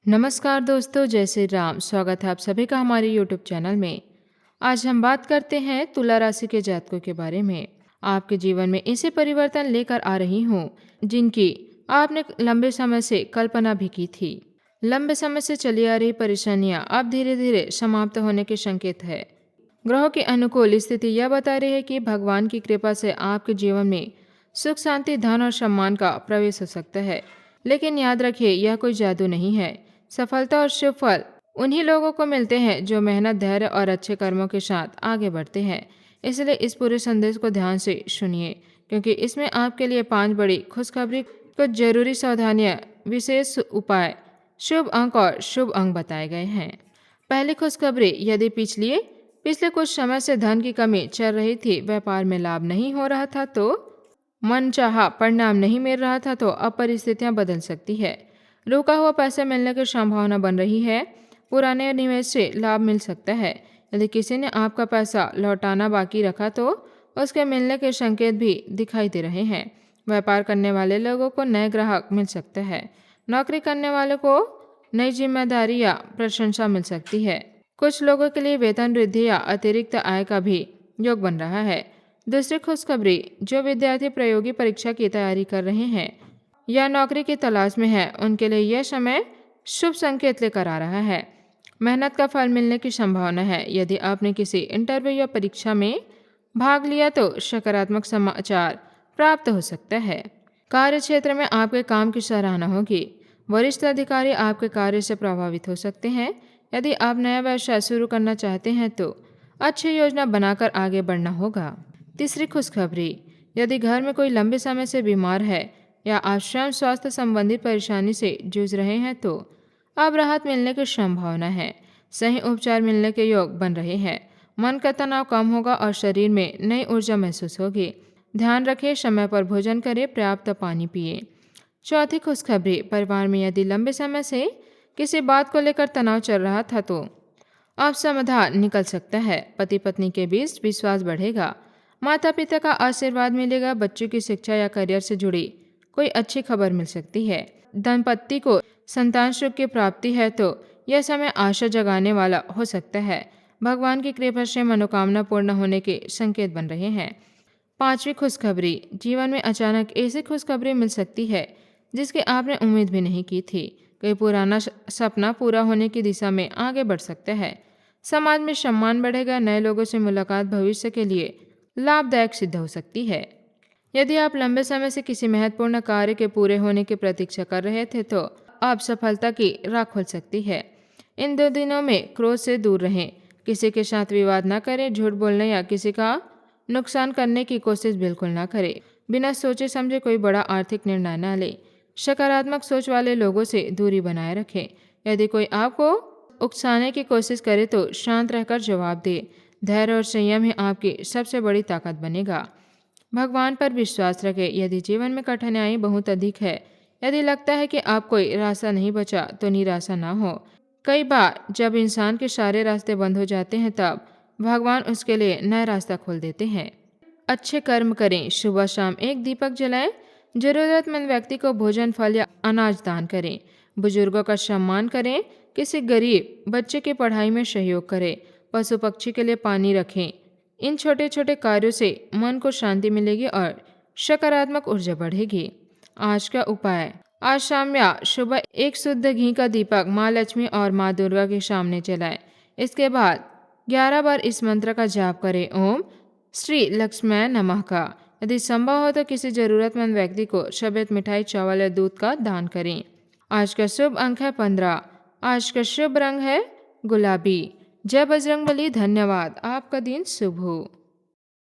नमस्कार दोस्तों, जय श्री राम। स्वागत है आप सभी का हमारे यूट्यूब चैनल में। आज हम बात करते हैं तुला राशि के जातकों के बारे में। आपके जीवन में ऐसे परिवर्तन लेकर आ रही हूँ जिनकी आपने लंबे समय से कल्पना भी की थी। लंबे समय से चली आ रही परेशानियाँ अब धीरे धीरे समाप्त होने के संकेत है। ग्रहों की अनुकूल स्थिति यह बता रही है कि भगवान की कृपा से आपके जीवन में सुख, शांति, धन और सम्मान का प्रवेश हो सकता है। लेकिन याद रखिए, यह कोई जादू नहीं है। सफलता और शुभ फल उन्हीं लोगों को मिलते हैं जो मेहनत, धैर्य और अच्छे कर्मों के साथ आगे बढ़ते हैं। इसलिए इस पूरे संदेश को ध्यान से सुनिए, क्योंकि इसमें आपके लिए 5 बड़ी खुशखबरी, कुछ जरूरी सावधानियां, विशेष उपाय, शुभ अंक और शुभ अंग बताए गए हैं। पहली खुशखबरी, यदि पिछले कुछ समय से धन की कमी चल रही थी, व्यापार में लाभ नहीं हो रहा था, तो मनचाहा परिणाम नहीं मिल रहा था, तो अब परिस्थितियां बदल सकती है। रुका हुआ पैसा मिलने की संभावना बन रही है। पुराने निवेश से लाभ मिल सकता है। यदि किसी ने आपका पैसा लौटाना बाकी रखा तो उसके मिलने के संकेत भी दिखाई दे रहे हैं। व्यापार करने वाले लोगों को नए ग्राहक मिल सकते हैं। नौकरी करने वालों को नई जिम्मेदारी या प्रशंसा मिल सकती है। कुछ लोगों के लिए वेतन वृद्धि या अतिरिक्त आय का भी योग बन रहा है। दूसरी खुशखबरी, जो विद्यार्थी प्रतियोगी परीक्षा की तैयारी कर रहे हैं या नौकरी की तलाश में है, उनके लिए यह समय शुभ संकेत लेकर आ रहा है। मेहनत का फल मिलने की संभावना है। यदि आपने किसी इंटरव्यू या परीक्षा में भाग लिया तो सकारात्मक समाचार प्राप्त हो सकता है। कार्य क्षेत्र में आपके काम की सराहना होगी। वरिष्ठ अधिकारी आपके कार्य से प्रभावित हो सकते हैं। यदि आप नया व्यवसाय शुरू करना चाहते हैं तो अच्छी योजना बनाकर आगे बढ़ना होगा। तीसरी खुशखबरी, यदि घर में कोई लंबे समय से बीमार है या आप स्वयं स्वास्थ्य संबंधी परेशानी से जूझ रहे हैं तो अब राहत मिलने की संभावना है। सही उपचार मिलने के योग बन रहे हैं। मन का तनाव कम होगा और शरीर में नई ऊर्जा महसूस होगी। ध्यान रखें, समय पर भोजन करें, पर्याप्त पानी पिए। चौथी खुशखबरी, परिवार में यदि लंबे समय से किसी बात को लेकर तनाव चल रहा था तो अब समाधान निकल सकता है। पति पत्नी के बीच विश्वास बढ़ेगा। माता पिता का आशीर्वाद मिलेगा। बच्चों की शिक्षा या करियर से जुड़ी कोई अच्छी खबर मिल सकती है। दंपत्ति को संतान सुख की प्राप्ति है तो यह समय आशा जगाने वाला हो सकता है। भगवान की कृपा से मनोकामना पूर्ण होने के संकेत बन रहे हैं। पांचवी खुशखबरी, जीवन में अचानक ऐसी खुशखबरी मिल सकती है जिसकी आपने उम्मीद भी नहीं की थी। कोई पुराना सपना पूरा होने की दिशा में आगे बढ़ सकता है। समाज में सम्मान बढ़ेगा। नए लोगों से मुलाकात भविष्य के लिए लाभदायक सिद्ध हो सकती है। यदि आप लंबे समय से किसी महत्वपूर्ण कार्य के पूरे होने की प्रतीक्षा कर रहे थे तो अब सफलता की राह खुल सकती है। इन 2 दिनों में क्रोध से दूर रहें। किसी के साथ विवाद न करें। झूठ बोलने या किसी का नुकसान करने की कोशिश बिल्कुल न करें। बिना सोचे समझे कोई बड़ा आर्थिक निर्णय न लें। सकारात्मक सोच वाले लोगों से दूरी बनाए रखें। यदि कोई आपको उकसाने की कोशिश करे तो शांत रहकर जवाब दें। धैर्य और संयम ही आपकी सबसे बड़ी ताकत बनेगा। भगवान पर विश्वास रखें। यदि जीवन में कठिनाई बहुत अधिक है, यदि लगता है कि आप कोई रास्ता नहीं बचा, तो निराशा ना हो। कई बार जब इंसान के सारे रास्ते बंद हो जाते हैं तब भगवान उसके लिए नया रास्ता खोल देते हैं। अच्छे कर्म करें। सुबह शाम एक दीपक जलाएं। जरूरतमंद व्यक्ति को भोजन, फल या अनाज दान करें। बुजुर्गों का सम्मान करें। किसी गरीब बच्चे की पढ़ाई में सहयोग करें। पशु पक्षी के लिए पानी रखें। इन छोटे छोटे कार्यों से मन को शांति मिलेगी और सकारात्मक ऊर्जा बढ़ेगी। आज का उपाय, आज शाम या सुबह एक शुद्ध घी का दीपक माँ लक्ष्मी और माँ दुर्गा के सामने जलाएं। इसके बाद 11 बार इस मंत्र का जाप करें, ओम श्री लक्ष्मी नमः का। यदि संभव हो तो किसी जरूरतमंद व्यक्ति को शबद, मिठाई, चावल या दूध का दान करें। आज का शुभ अंक है 15। आज का शुभ रंग है गुलाबी। जय बजरंगबली। धन्यवाद। आपका दिन शुभ हो।